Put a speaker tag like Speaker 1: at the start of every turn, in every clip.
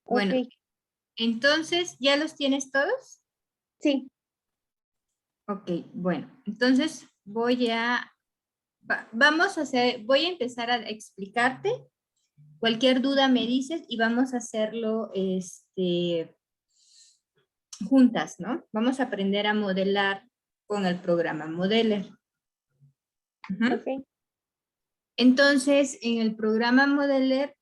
Speaker 1: Bueno,
Speaker 2: Ok,
Speaker 1: entonces, ¿ya los tienes todos?
Speaker 2: sí,
Speaker 1: Ok, bueno, entonces vamos a hacer, voy a empezar a explicarte. Cualquier duda me dices y vamos a hacerlo juntas, ¿no? Vamos a aprender a modelar con el programa Modeler. Ujú.
Speaker 2: ok.
Speaker 1: Entonces, en el programa Modeler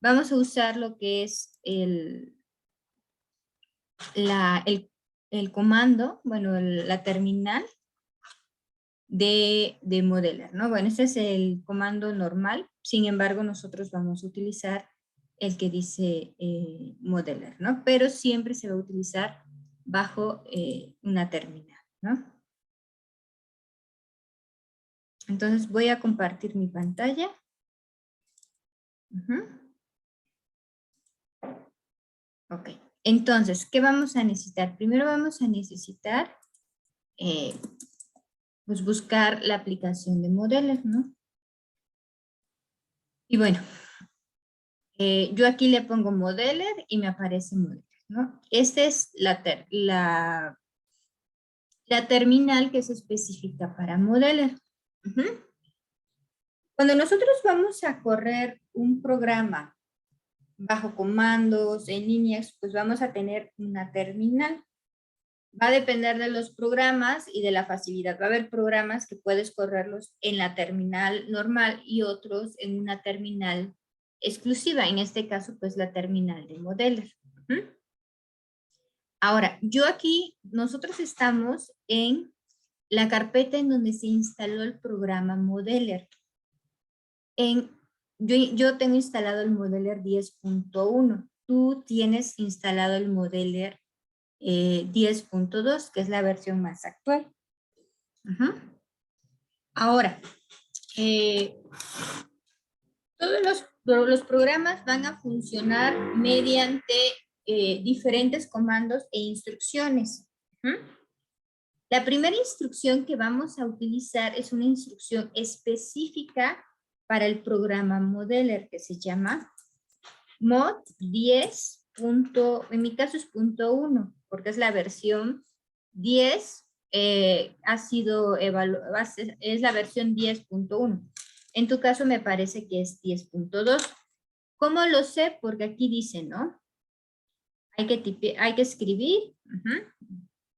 Speaker 1: vamos a usar lo que es el comando, bueno, la terminal de Modeler, ¿no? Bueno, este es el comando normal, sin embargo, nosotros vamos a utilizar el que dice Modeler, ¿no? Pero siempre se va a utilizar bajo una terminal, ¿no? Entonces voy a compartir mi pantalla. Ujú. Ok, entonces, ¿qué vamos a necesitar? Primero vamos a necesitar eh, pues buscar la aplicación de Modeler, ¿no? Y bueno, yo aquí le pongo Modeler y me aparece Modeler, ¿no? Esta es la terminal que es específica para Modeler. Ujú. Cuando nosotros vamos a correr un programa bajo comandos, en líneas, pues vamos a tener una terminal. Va a depender de los programas y de la facilidad. Va a haber programas que puedes correrlos en la terminal normal y otros en una terminal exclusiva. En este caso, pues la terminal de Modeler. ¿Mm? Ahora, nosotros estamos en la carpeta en donde se instaló el programa Modeler. Yo tengo instalado el Modeler 10.1. Tú tienes instalado el Modeler 10.2, que es la versión más actual. Ajá. Ahora, eh, todos los programas van a funcionar mediante diferentes comandos e instrucciones. Ajá. La primera instrucción que vamos a utilizar es una instrucción específica para el programa Modeler que se llama mod 10. En mi caso es .1 porque es la versión 10, es la versión 10.1. En tu caso me parece que es 10.2. ¿Cómo lo sé? Porque aquí dice, ¿no? Hay que escribir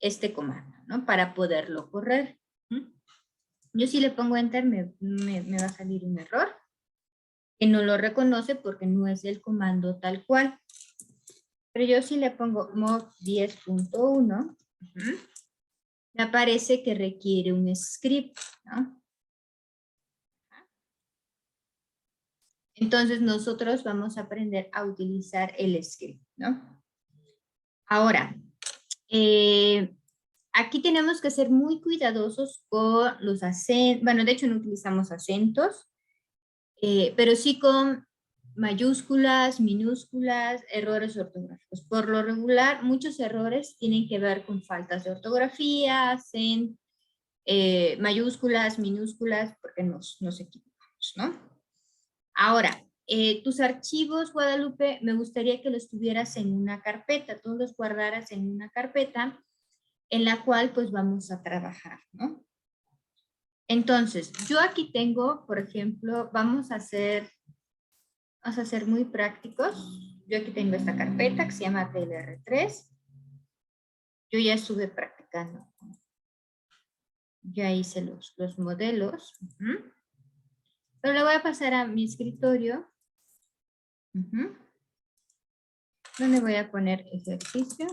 Speaker 1: este comando, ¿no? Para poderlo correr. Yo si le pongo enter me va a salir un error que no lo reconoce porque no es el comando tal cual. Pero yo si le pongo mod 10.1, me aparece que requiere un script, ¿no? Entonces nosotros vamos a aprender a utilizar el script, ¿no? Ahora, aquí tenemos que ser muy cuidadosos con los acentos. Bueno, de hecho no utilizamos acentos, pero sí con mayúsculas, minúsculas, errores ortográficos. Por lo regular, muchos errores tienen que ver con faltas de ortografía, mayúsculas, minúsculas, porque nos equivocamos, ¿no? Ahora, tus archivos, Guadalupe, me gustaría que los tuvieras en una carpeta, tú los guardaras en una carpeta en la cual pues vamos a trabajar, ¿no? Entonces, yo aquí tengo, por ejemplo, vamos a ser muy prácticos. Yo aquí tengo esta carpeta que se llama TLR3. Yo ya estuve practicando. Ya hice los modelos. Pero le voy a pasar a mi escritorio. ¿Dónde voy a poner ejercicio?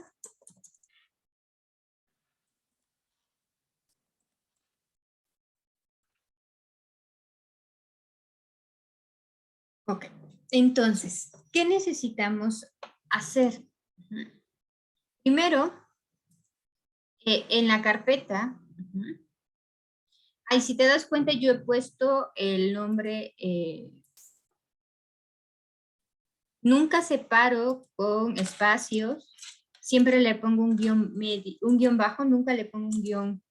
Speaker 1: Ok. Entonces, ¿qué necesitamos hacer? Primero, en la carpeta, ahí si te das cuenta, yo he puesto el nombre, nunca separo con espacios, siempre le pongo un guión bajo, nunca le pongo un guión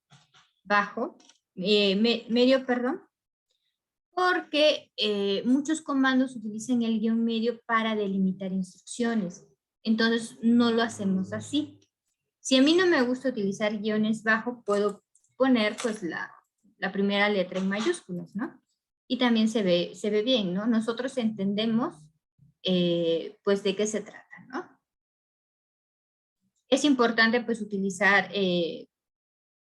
Speaker 1: bajo, medio, perdón, porque muchos comandos utilizan el guión medio para delimitar instrucciones. Entonces, no lo hacemos así. Si a mí no me gusta utilizar guiones bajo, puedo poner pues la primera letra en mayúsculas, ¿no? Y también se ve bien, ¿no? Nosotros entendemos pues de qué se trata, ¿no? Es importante pues utilizar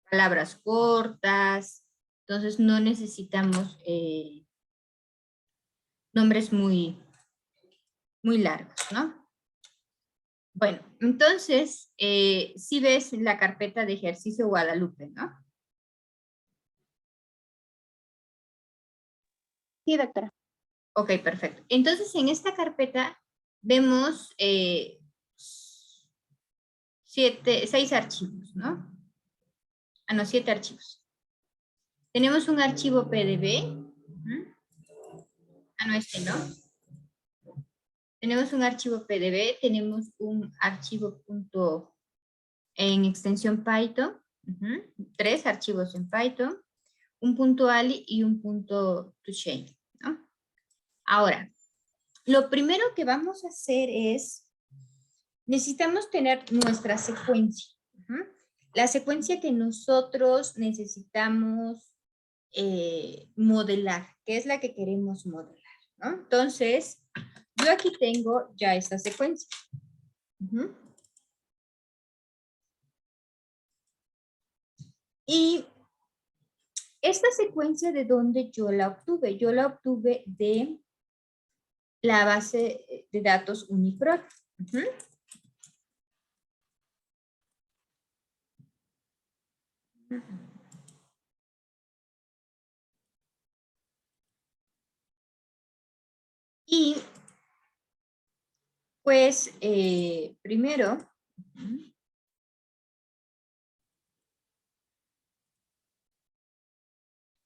Speaker 1: palabras cortas, entonces no necesitamos nombres muy largos, ¿no? Bueno, entonces, si ves la carpeta de ejercicio Guadalupe, ¿no?
Speaker 2: Sí, doctora.
Speaker 1: Ok, perfecto. Entonces, en esta carpeta vemos 6 archivos, ¿no? Ah, no, 7 archivos. Tenemos un archivo PDB. Ah, no, este no. Tenemos un archivo PDB, tenemos un archivo en extensión Python, 3 archivos en Python, un punto .ali y un punto .tochain, ¿no? Ahora, lo primero que vamos a hacer es, necesitamos tener nuestra secuencia. La secuencia que nosotros necesitamos modelar, que es la que queremos modelar, ¿no? Entonces, yo aquí tengo ya esta secuencia. Y esta secuencia, ¿de dónde yo la obtuve? Yo la obtuve de la base de datos UniProt. Y pues primero,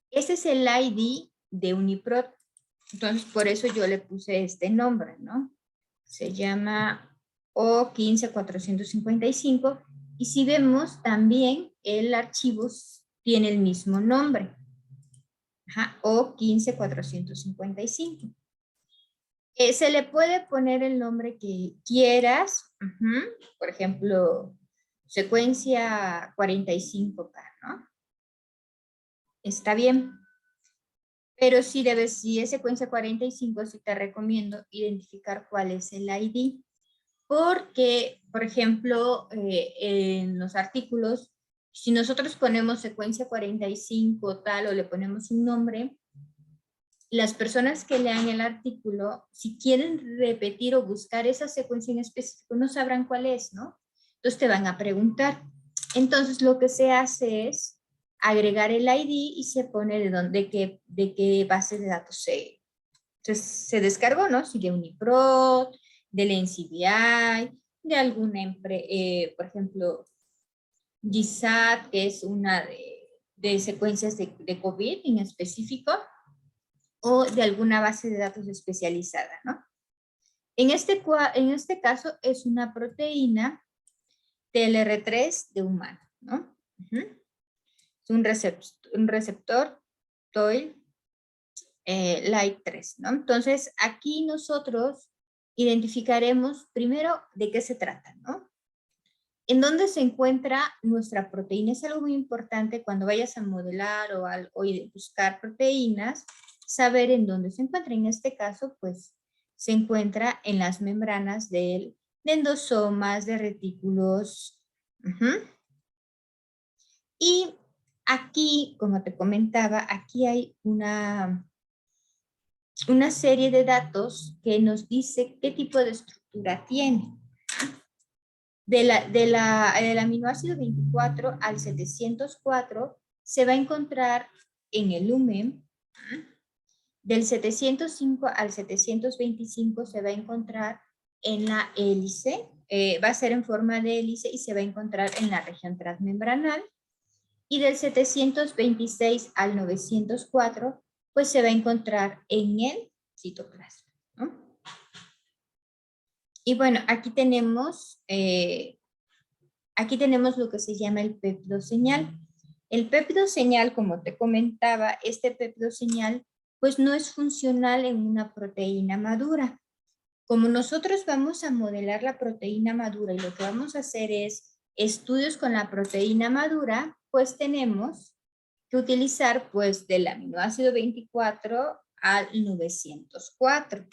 Speaker 1: ese es el ID de UniProt. Entonces, por eso yo le puse este nombre, ¿no? Se llama O15455. Y si vemos, también el archivo tiene el mismo nombre. O15455. Se le puede poner el nombre que quieras. Por ejemplo, secuencia 45K, ¿no? Está bien. Pero si es secuencia 45, sí te recomiendo identificar cuál es el ID. Porque, por ejemplo, en los artículos, si nosotros ponemos secuencia 45 tal o le ponemos un nombre, las personas que lean el artículo, si quieren repetir o buscar esa secuencia en específico, no sabrán cuál es, ¿no? Entonces te van a preguntar. Entonces lo que se hace es agregar el ID y se pone de qué base de datos se descargó, ¿no? Si de UniProt, del NCBI, de alguna por ejemplo, GISAT, que es una de secuencias de COVID en específico, o de alguna base de datos especializada, ¿no? En este caso es una proteína TLR3 de humano, ¿no? Es un receptor TOIL Light 3, ¿no? Entonces, aquí nosotros identificaremos primero de qué se trata, ¿no? ¿En dónde se encuentra nuestra proteína? Es algo muy importante cuando vayas a modelar o buscar proteínas, saber en dónde se encuentra. En este caso, pues, se encuentra en las membranas de endosomas, de retículos. Y aquí, como te comentaba, aquí hay una serie de datos que nos dice qué tipo de estructura tiene. Del aminoácido 24 al 704 se va a encontrar en el lumen. Del 705 al 725 se va a encontrar en la hélice. Va a ser en forma de hélice y se va a encontrar en la región transmembranal. Y del 726 al 904, pues se va a encontrar en el citoplasma, ¿no? Y bueno, aquí tenemos lo que se llama el peptidoseñal. El peptidoseñal, como te comentaba, este peptidoseñal pues no es funcional en una proteína madura. Como nosotros vamos a modelar la proteína madura y lo que vamos a hacer es estudios con la proteína madura, pues tenemos que utilizar pues del aminoácido 24 al 904.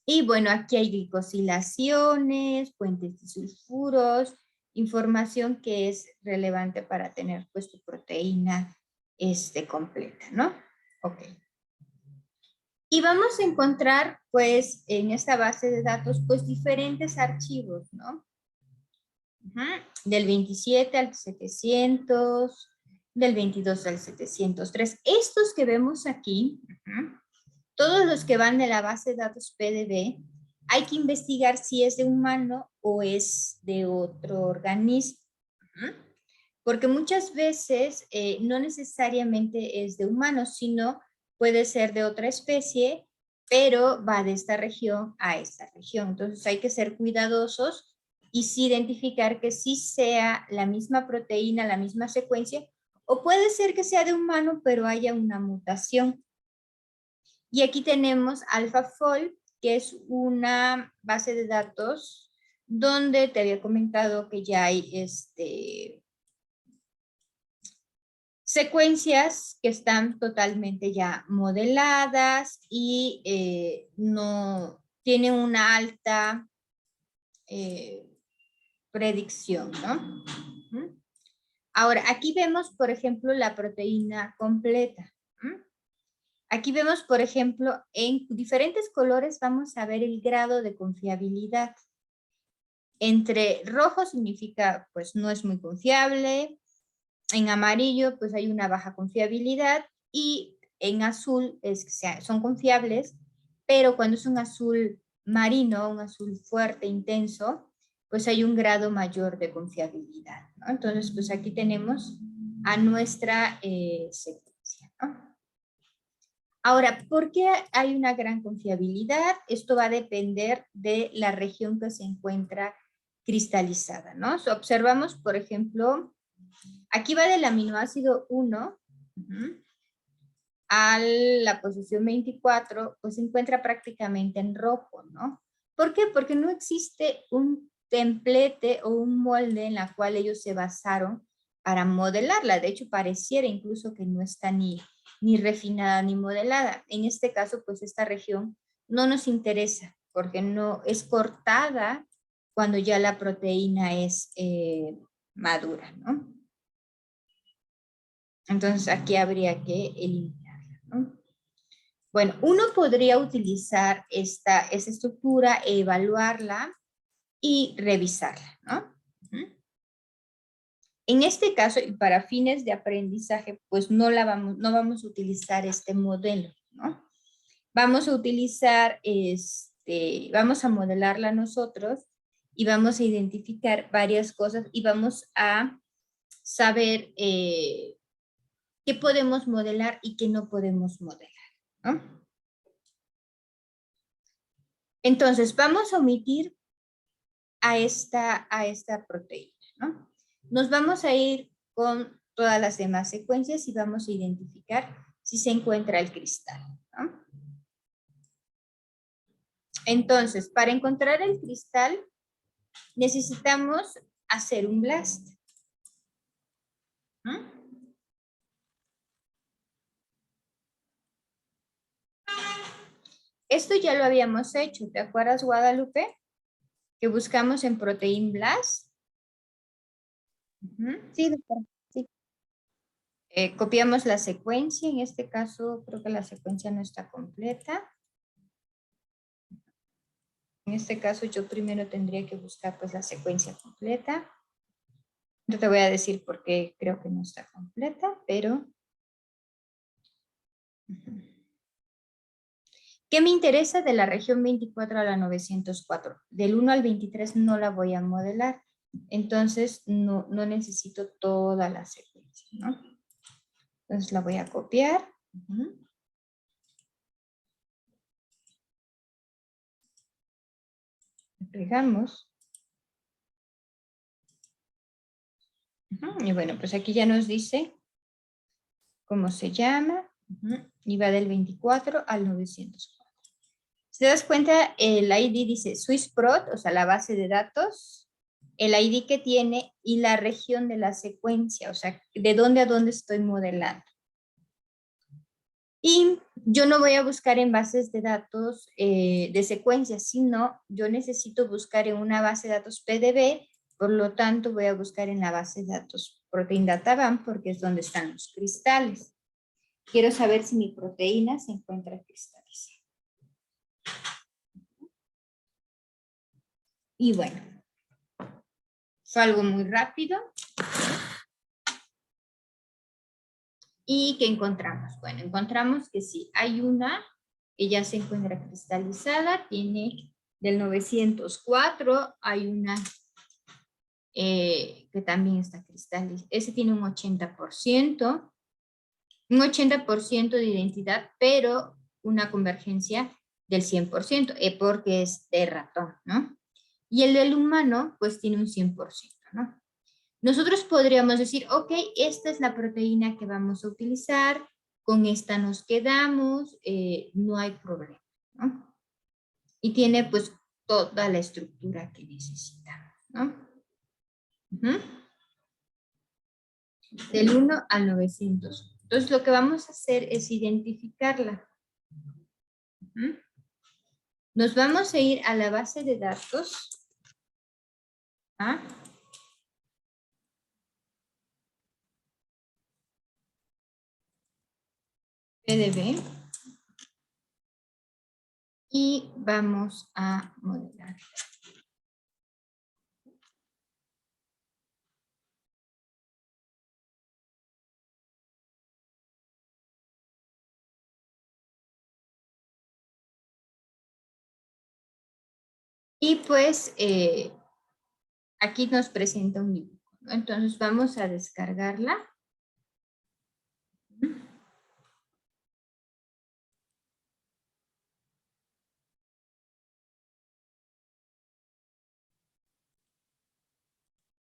Speaker 1: Y bueno, aquí hay glicosilaciones, puentes de sulfuros, información que es relevante para tener pues tu proteína completa, ¿no? Ok. Y vamos a encontrar pues en esta base de datos pues diferentes archivos, ¿no? Del 27 al 700, del 22 al 703. Estos que vemos aquí, todos los que van de la base de datos PDB, hay que investigar si es de humano o es de otro organismo. Porque muchas veces no necesariamente es de humanos, sino puede ser de otra especie, pero va de esta región a esta región. Entonces hay que ser cuidadosos y sí identificar que sí sea la misma proteína, la misma secuencia, o puede ser que sea de humano, pero haya una mutación. Y aquí tenemos AlphaFold, que es una base de datos donde te había comentado que ya hay secuencias que están totalmente ya modeladas y no tienen una alta predicción, ¿no? Ahora, aquí vemos, por ejemplo, la proteína completa. Aquí vemos, por ejemplo, en diferentes colores vamos a ver el grado de confiabilidad. Entre rojo significa, pues, no es muy confiable. En amarillo, pues, hay una baja confiabilidad. Y en azul son confiables, pero cuando es un azul marino, un azul fuerte, intenso, pues hay un grado mayor de confiabilidad, ¿no? Entonces, pues aquí tenemos a nuestra secuencia, ¿no? Ahora, ¿por qué hay una gran confiabilidad? Esto va a depender de la región que se encuentra cristalizada, ¿no? Observamos, por ejemplo, aquí va del aminoácido 1 a la posición 24, pues se encuentra prácticamente en rojo, ¿no? ¿Por qué? Porque no existe un templete o un molde en la cual ellos se basaron para modelarla. De hecho, pareciera incluso que no está ni refinada ni modelada. En este caso, pues esta región no nos interesa porque no es cortada cuando ya la proteína es madura, ¿no? Entonces aquí habría que eliminarla, ¿no? Bueno, uno podría utilizar esta estructura, evaluarla y revisarla, ¿no? En este caso, y para fines de aprendizaje, pues no vamos a utilizar este modelo, ¿no? Vamos a utilizar, vamos a modelarla nosotros y vamos a identificar varias cosas y vamos a saber qué podemos modelar y qué no podemos modelar, ¿no? Entonces, vamos a omitir a esta proteína, ¿no? Nos vamos a ir con todas las demás secuencias y vamos a identificar si se encuentra el cristal, ¿no? Entonces, para encontrar el cristal, necesitamos hacer un blast. ¿No? Esto ya lo habíamos hecho, ¿te acuerdas, Guadalupe? Que buscamos en Protein Blast.
Speaker 2: Sí, doctora. Sí.
Speaker 1: Copiamos la secuencia, en este caso creo que la secuencia no está completa. En este caso yo primero tendría que buscar pues la secuencia completa. Yo te voy a decir por qué creo que no está completa, pero... ¿Qué me interesa de la región 24 a la 904? Del 1 al 23 no la voy a modelar, entonces no necesito toda la secuencia, ¿no? Entonces la voy a copiar. Pegamos. Y bueno, pues aquí ya nos dice cómo se llama. Y va del 24 al 904. Si te das cuenta, el ID dice SwissProt, o sea, la base de datos, el ID que tiene y la región de la secuencia, o sea, de dónde a dónde estoy modelando. Y yo no voy a buscar en bases de datos de secuencias, sino yo necesito buscar en una base de datos PDB, por lo tanto voy a buscar en la base de datos Protein Data Bank porque es donde están los cristales. Quiero saber si mi proteína se encuentra cristalizada. Y bueno, fue algo muy rápido. ¿Y qué encontramos? Bueno, encontramos que sí, hay una que ya se encuentra cristalizada, tiene del 904, hay una que también está cristalizada. Ese tiene un 80% de identidad, pero una convergencia del 100%, porque es de ratón, ¿no? Y el del humano, pues tiene un 100%, ¿no? Nosotros podríamos decir, ok, esta es la proteína que vamos a utilizar, con esta nos quedamos, no hay problema, ¿no? Y tiene pues toda la estructura que necesitamos, ¿no? Del 1 al 900. Entonces lo que vamos a hacer es identificarla. Nos vamos a ir a la base de datos. PDB. Y vamos a modelar. Y pues aquí nos presenta un dibujo, ¿no? Entonces vamos a descargarla.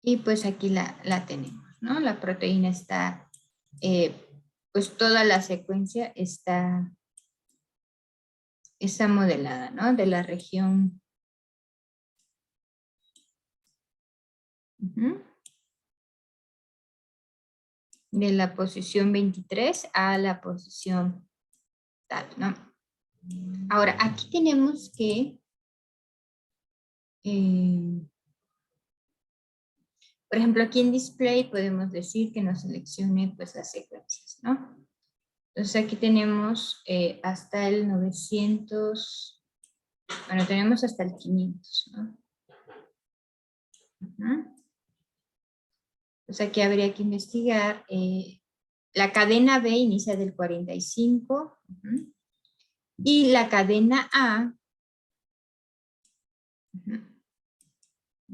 Speaker 1: Y pues aquí la tenemos, ¿no? La proteína está, pues toda la secuencia está modelada, ¿no? De la región. De la posición 23 a la posición tal, ¿no? Ahora, aquí tenemos que, por ejemplo, aquí en display podemos decir que nos seleccione pues las secuencias, ¿no? Entonces aquí tenemos hasta el 900, bueno, tenemos hasta el 500, ¿no? Entonces aquí habría que investigar. La cadena B inicia del 45 y la cadena A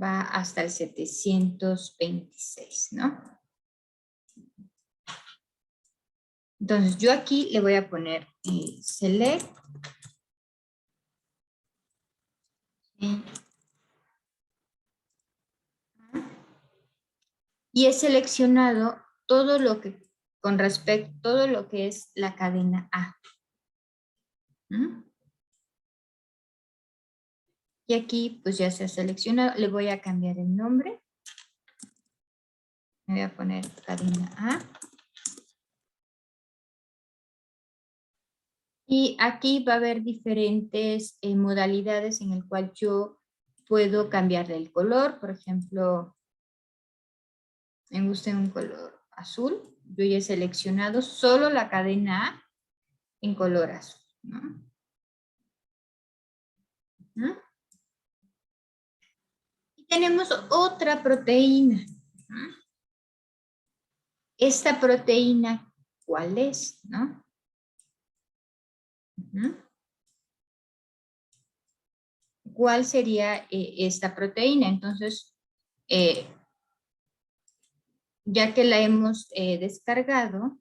Speaker 1: va hasta el 726, ¿no? Entonces yo aquí le voy a poner select. Y he seleccionado todo lo que, con respecto, todo lo que es la cadena A. Y aquí pues ya se ha seleccionado, le voy a cambiar el nombre. Me voy a poner cadena A. Y aquí va a haber diferentes modalidades en el cual yo puedo cambiarle el color. Por ejemplo, me gusta un color azul. Yo ya he seleccionado solo la cadena A en color azul, ¿no? Y tenemos otra proteína. Esta proteína, ¿cuál es? ¿No? ¿Cuál sería esta proteína? Entonces, ya que la hemos descargado,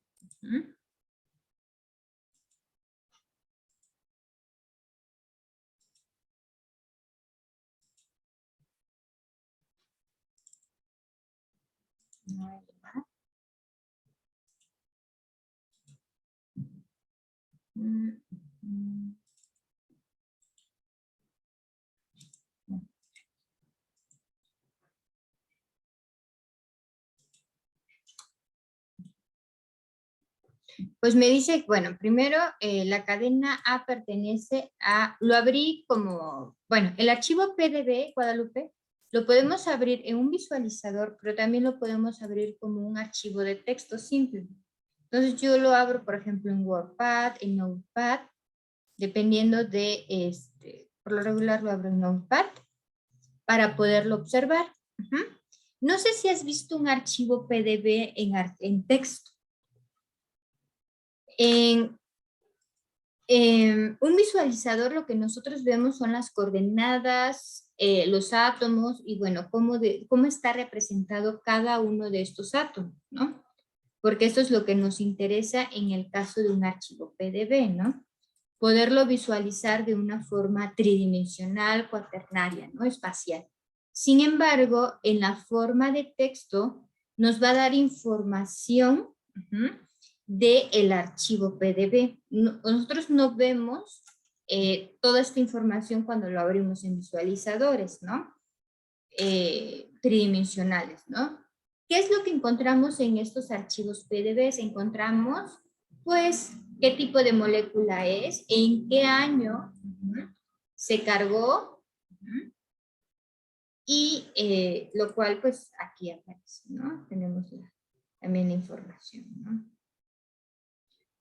Speaker 1: Pues me dice, bueno, primero la cadena A pertenece a, lo abrí como, bueno, el archivo PDB, Guadalupe, lo podemos abrir en un visualizador, pero también lo podemos abrir como un archivo de texto simple. Entonces yo lo abro, por ejemplo, en WordPad, en Notepad, dependiendo de, por lo regular lo abro en Notepad, para poderlo observar. No sé si has visto un archivo PDB en texto. En un visualizador lo que nosotros vemos son las coordenadas, los átomos y bueno, cómo está representado cada uno de estos átomos, ¿no? Porque esto es lo que nos interesa en el caso de un archivo PDB, ¿no? Poderlo visualizar de una forma tridimensional, cuaternaria, ¿no? Espacial. Sin embargo, en la forma de texto nos va a dar información del archivo PDB. Nosotros no vemos toda esta información cuando lo abrimos en visualizadores, ¿no? Tridimensionales, ¿no? ¿Qué es lo que encontramos en estos archivos PDB? Encontramos, pues, qué tipo de molécula es, en qué año se cargó, y lo cual, pues, aquí aparece, ¿no? Tenemos también la información, ¿no?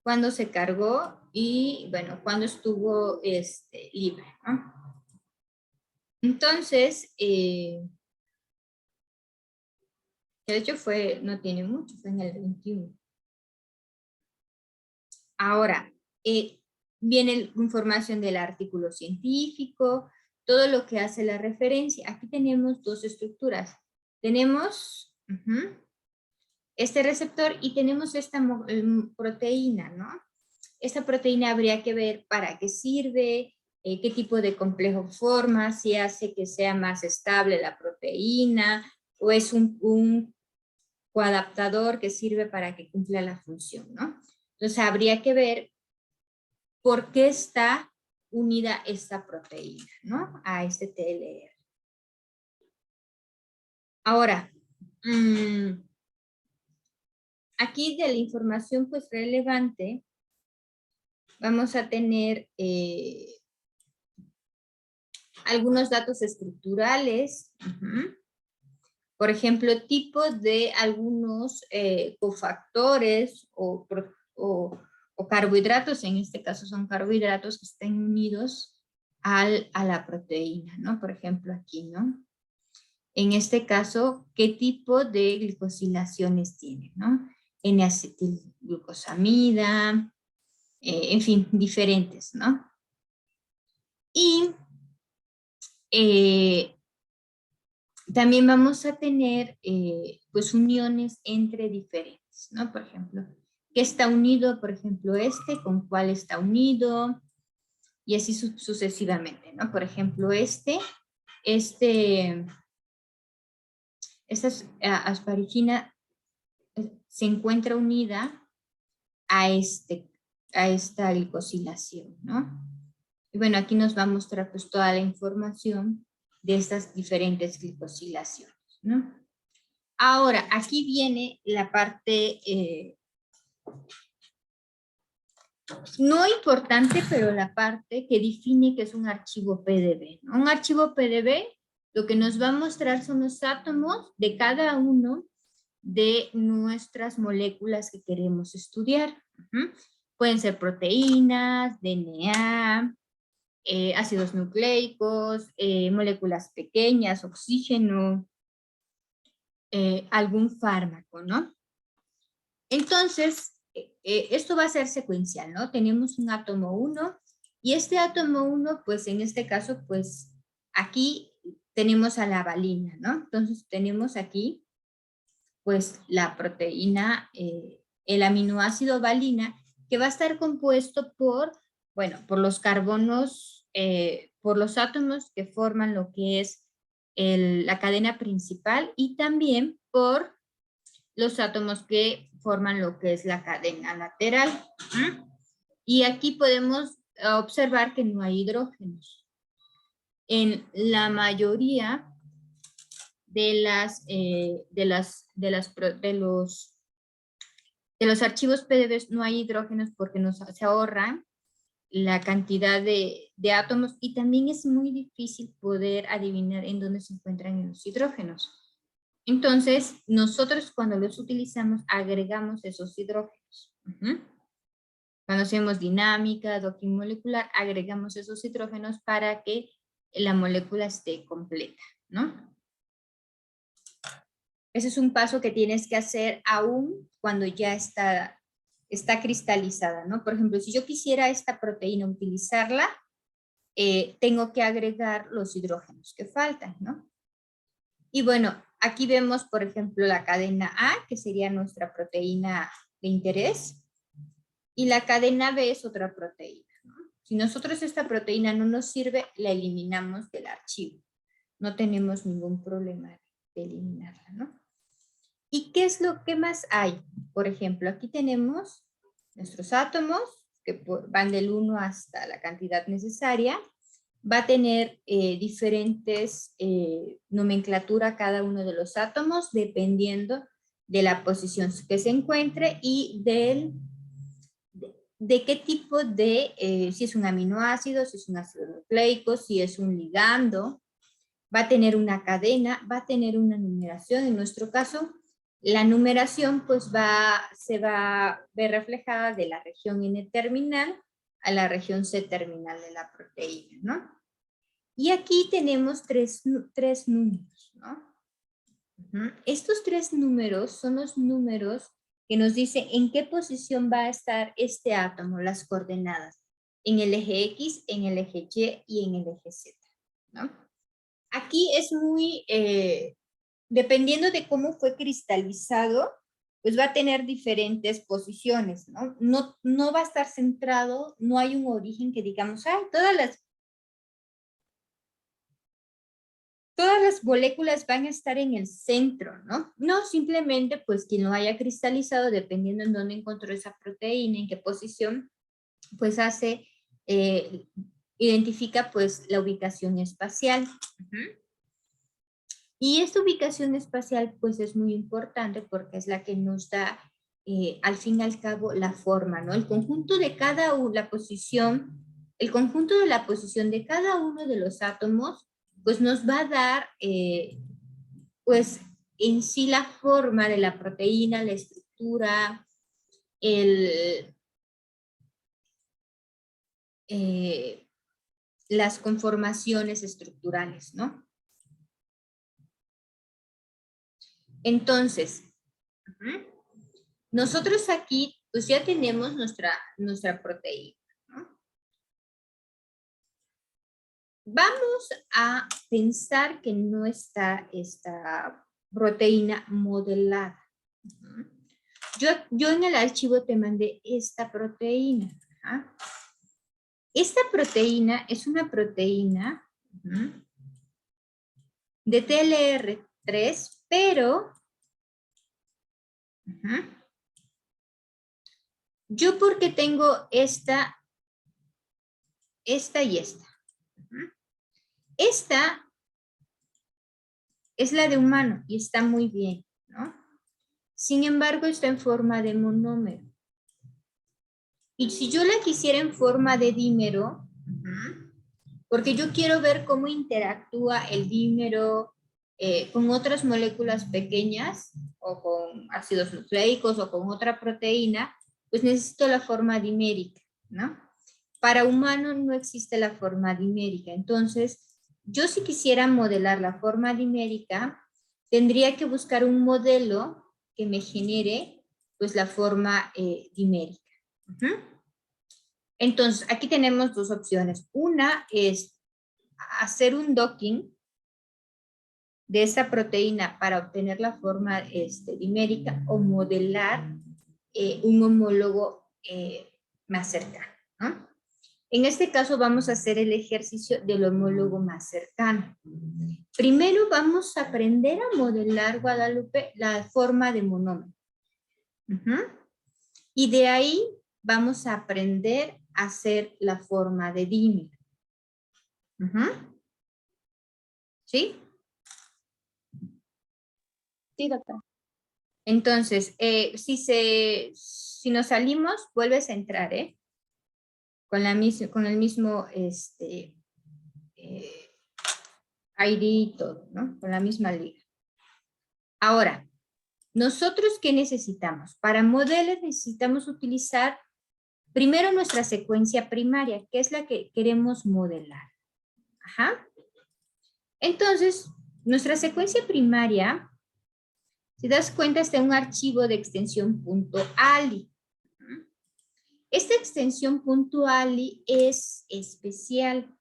Speaker 1: Cuándo se cargó y, bueno, cuándo estuvo libre, ¿no? Entonces, de hecho no tiene mucho, fue en el 21. Ahora, viene información del artículo científico, todo lo que hace la referencia. Aquí tenemos dos estructuras. Tenemos este receptor y tenemos esta proteína, ¿no? Esta proteína habría que ver para qué sirve, qué tipo de complejo forma, si hace que sea más estable la proteína, o es un coadaptador que sirve para que cumpla la función, ¿no? Entonces habría que ver por qué está unida esta proteína, ¿no? A este TLR. Ahora, aquí de la información pues relevante, vamos a tener algunos datos estructurales, por ejemplo, tipo de algunos cofactores o carbohidratos, en este caso son carbohidratos que estén unidos a la proteína, ¿no? Por ejemplo, aquí, ¿no? En este caso, ¿qué tipo de glicosilaciones tiene, ¿no? N-acetilglucosamida, en fin, diferentes, ¿no? Y también vamos a tener, pues, uniones entre diferentes, ¿no? Por ejemplo, ¿qué está unido, por ejemplo, con cuál está unido? Y así sucesivamente, ¿no? Por ejemplo, esta asparigina se encuentra unida a esta glicosilación, ¿no? Y bueno, aquí nos va a mostrar pues toda la información de estas diferentes glicosilaciones, ¿no? Ahora, aquí viene la parte no importante, pero la parte que define que es un archivo PDB, ¿no? Un archivo PDB lo que nos va a mostrar son los átomos de cada uno de nuestras moléculas que queremos estudiar. Pueden ser proteínas, DNA, ácidos nucleicos, moléculas pequeñas, oxígeno, algún fármaco, ¿no? Entonces, esto va a ser secuencial, ¿no? Tenemos un átomo 1 y este átomo 1, pues en este caso, pues aquí tenemos a la valina, ¿no? Entonces tenemos aquí, pues la proteína, el aminoácido valina, que va a estar compuesto por, bueno, por los carbonos, por los átomos que forman lo que es la cadena principal y también por los átomos que forman lo que es la cadena lateral. Y aquí podemos observar que no hay hidrógenos. En la mayoría de los archivos PDF no hay hidrógenos porque se ahorran la cantidad de átomos y también es muy difícil poder adivinar en dónde se encuentran los hidrógenos. Entonces, nosotros cuando los utilizamos agregamos esos hidrógenos. Cuando hacemos dinámica, docking molecular, agregamos esos hidrógenos para que la molécula esté completa, ¿no? Ese es un paso que tienes que hacer aún cuando ya está cristalizada, ¿no? Por ejemplo, si yo quisiera esta proteína utilizarla, tengo que agregar los hidrógenos que faltan, ¿no? Y bueno, aquí vemos, por ejemplo, la cadena A, que sería nuestra proteína de interés, y la cadena B es otra proteína, ¿no? Si nosotros esta proteína no nos sirve, la eliminamos del archivo. No tenemos ningún problema de eliminarla, ¿no? ¿Y qué es lo que más hay? Por ejemplo, aquí tenemos nuestros átomos, que van del 1 hasta la cantidad necesaria. Va a tener diferentes nomenclatura cada uno de los átomos, dependiendo de la posición que se encuentre y de qué tipo de, si es un aminoácido, si es un ácido nucleico, si es un ligando. Va a tener una cadena, va a tener una numeración. En nuestro caso, la numeración pues se va a ver reflejada de la región N-terminal a la región C-terminal de la proteína, ¿no? Y aquí tenemos tres números, ¿no? Estos 3 números son los números que nos dicen en qué posición va a estar este átomo, las coordenadas, en el eje X, en el eje Y y en el eje Z, ¿no? Aquí es muy, dependiendo de cómo fue cristalizado, pues va a tener diferentes posiciones, ¿no? No va a estar centrado, no hay un origen que digamos, ay, todas las moléculas van a estar en el centro, ¿no? No, simplemente pues quien lo haya cristalizado, dependiendo en dónde encontró esa proteína, en qué posición, pues identifica pues la ubicación espacial. Y esta ubicación espacial pues es muy importante porque es la que nos da al fin y al cabo la forma, ¿no? El conjunto de el conjunto de la posición de cada uno de los átomos pues nos va a dar pues en sí la forma de la proteína, la estructura, las conformaciones estructurales, ¿no? Entonces, nosotros aquí pues ya tenemos nuestra proteína, ¿no? Vamos a pensar que no está esta proteína modelada. Yo en el archivo te mandé esta proteína. Esta proteína es una proteína de TLR3, pero yo porque tengo esta y esta. Esta es la de humano y está muy bien, ¿no? Sin embargo, está en forma de monómero. Y si yo la quisiera en forma de dímero, porque yo quiero ver cómo interactúa el dímero con otras moléculas pequeñas o con ácidos nucleicos o con otra proteína, pues necesito la forma dimérica, ¿no? Para humano no existe la forma dimérica. Entonces, yo si quisiera modelar la forma dimérica, tendría que buscar un modelo que me genere pues la forma dimérica. Entonces, aquí tenemos dos opciones. Una es hacer un docking de esa proteína para obtener la forma dimérica o modelar un homólogo más cercano, ¿no? En este caso vamos a hacer el ejercicio del homólogo más cercano. Primero vamos a aprender a modelar, Guadalupe, la forma de monómero. Y de ahí vamos a aprender hacer la forma de dímero. ¿Sí?
Speaker 2: Sí, doctora.
Speaker 1: Entonces, si nos salimos, vuelves a entrar, ¿eh? Con el mismo ID y todo, ¿no? Con la misma liga. Ahora, ¿nosotros qué necesitamos? Para modelos necesitamos utilizar primero nuestra secuencia primaria, que es la que queremos modelar. Ajá. Entonces, nuestra secuencia primaria, si das cuenta, está en un archivo de extensión .ali. Esta extensión .ali es especial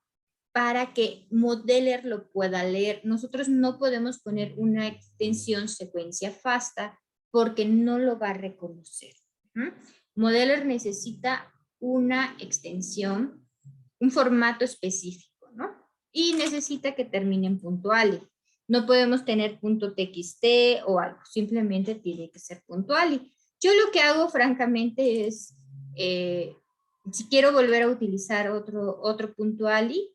Speaker 1: para que Modeler lo pueda leer. Nosotros no podemos poner una extensión secuencia FASTA porque no lo va a reconocer. Modeler necesita una extensión, un formato específico, ¿no? Y necesita que termine en .ali. No podemos tener .txt o algo, simplemente tiene que ser .ali. Yo lo que hago, francamente, es, si quiero volver a utilizar otro .ali,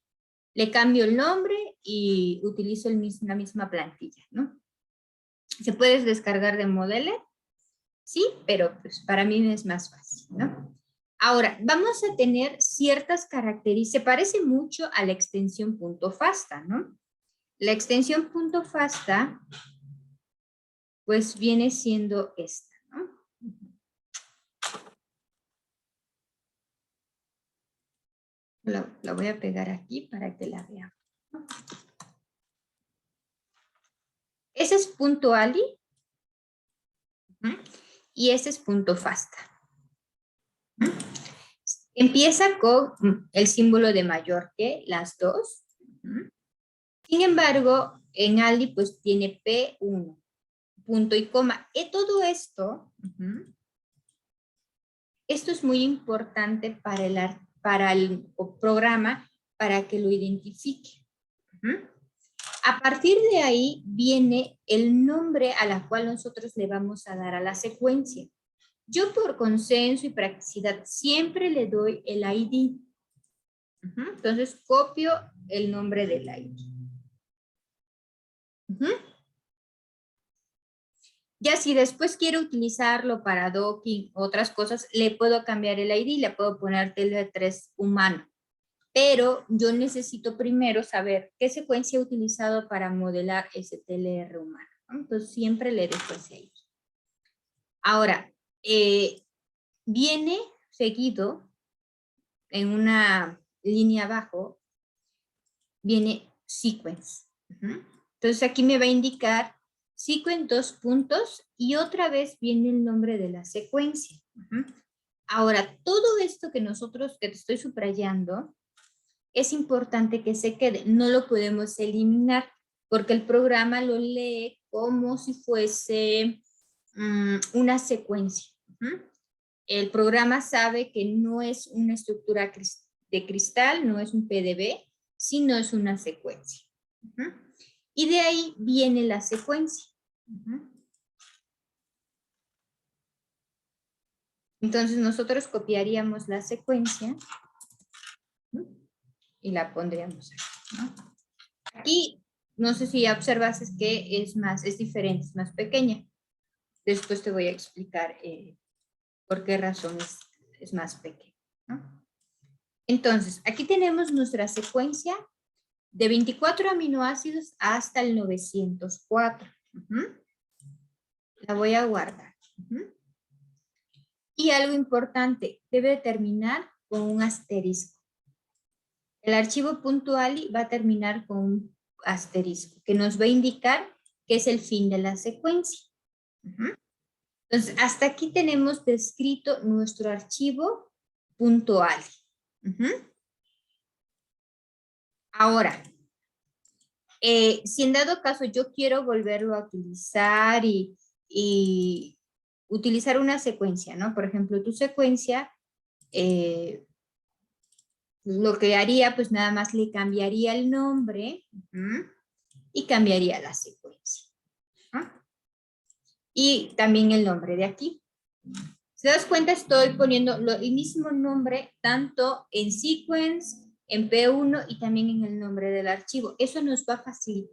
Speaker 1: le cambio el nombre y utilizo la misma plantilla, ¿no? ¿Se puede descargar de Modeler? Sí, pero pues para mí es más fácil, ¿no? Ahora, vamos a tener ciertas características, se parece mucho a la extensión .fasta, ¿no? La extensión .fasta, pues viene siendo esta, ¿no? La voy a pegar aquí para que la vean. Ese es .ali y ese es .fasta. Empieza con el símbolo de mayor que, las dos. Sin embargo, en Ali pues tiene P1, punto y coma. Todo esto, esto es muy importante para el programa para que lo identifique. A partir de ahí viene el nombre a la cual nosotros le vamos a dar a la secuencia. Yo por consenso y practicidad siempre le doy el ID. Entonces copio el nombre del ID. Ya si después quiero utilizarlo para docking, otras cosas, le puedo cambiar el ID, le puedo poner TL3 humano. Pero yo necesito primero saber qué secuencia he utilizado para modelar ese TLR humano. Entonces siempre le dejo ese ID. Ahora, viene seguido en una línea abajo, viene sequence. Entonces aquí me va a indicar sequence 2 puntos y otra vez viene el nombre de la secuencia. Ahora, todo esto que te estoy subrayando, es importante que se quede, no lo podemos eliminar porque el programa lo lee como si fuese una secuencia. El programa sabe que no es una estructura de cristal, no es un PDB, sino es una secuencia. Y de ahí viene la secuencia. Entonces nosotros copiaríamos la secuencia y la pondríamos aquí, ¿no? Aquí, no sé si ya observas que es diferente, es más pequeña. Después te voy a explicar por qué razón es más pequeña, ¿no? Entonces, aquí tenemos nuestra secuencia de 24 aminoácidos hasta el 904. La voy a guardar. Y algo importante, debe terminar con un asterisco. El archivo .ali va a terminar con un asterisco que nos va a indicar que es el fin de la secuencia. Entonces, hasta aquí tenemos descrito nuestro archivo .ali. Ahora, si en dado caso yo quiero volverlo a utilizar y utilizar una secuencia, ¿no? Por ejemplo, tu secuencia, lo que haría, pues nada más le cambiaría el nombre y cambiaría la secuencia. Y también el nombre de aquí. ¿Se das cuenta? Estoy poniendo el mismo nombre tanto en sequence, en P1 y también en el nombre del archivo. Eso nos va a facilitar